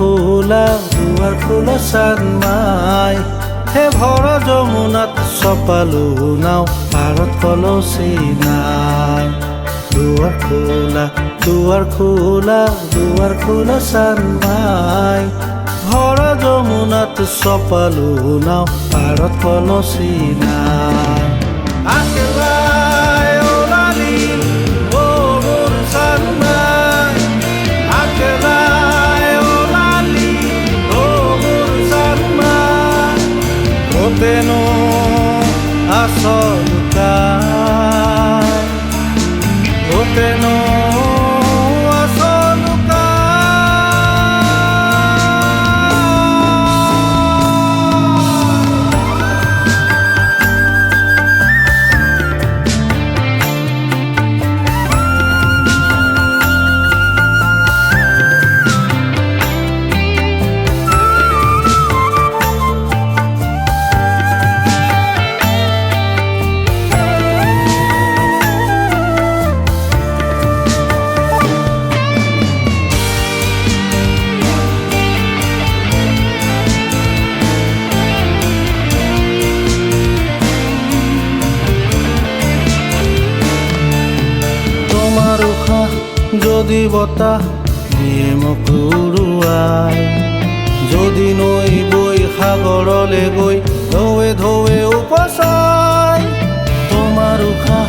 দুৱাৰ খোলা চানমাই হে ভৰা যমুনাত চপালো নাও পাৰত কলচী নাই দুৱাৰ খোলা চানমাই ভৰা যমুনাত চপালো নাও পাৰত কলচী নাই Teno asolukai Teno যদি বতাহ নিয়ে মোক উৰুৱাই যদি নৈ বৈ সাগৰলৈ গৈ ঢৌৱে ঢৌৱে উপচাই তোমাৰ উশাহ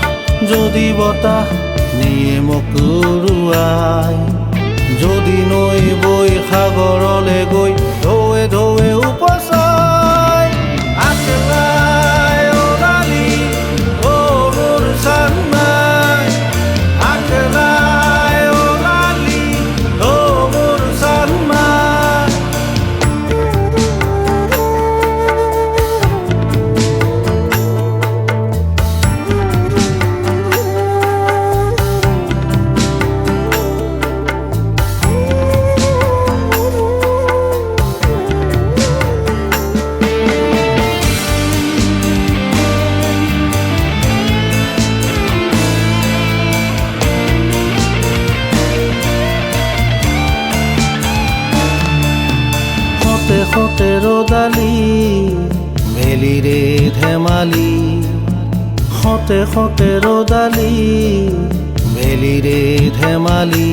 যদি বতাহ নিয়ে মোক উৰুৱাই যদি নৈ বৈ সাগৰলৈ গৈ ঢৌৱে ঢৌৱে উপচাই ৰ'দালি মেলিৰে ধেমালি হতে ৰ'দালি মেলিৰে ধেমালি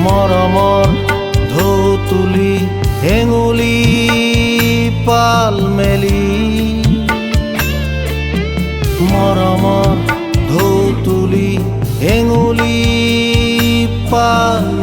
মৰমৰ ঢৌ তুলি হেঙুলি পাল মেলি মৰমৰ ঢৌ তুলি হেঙুলি পাল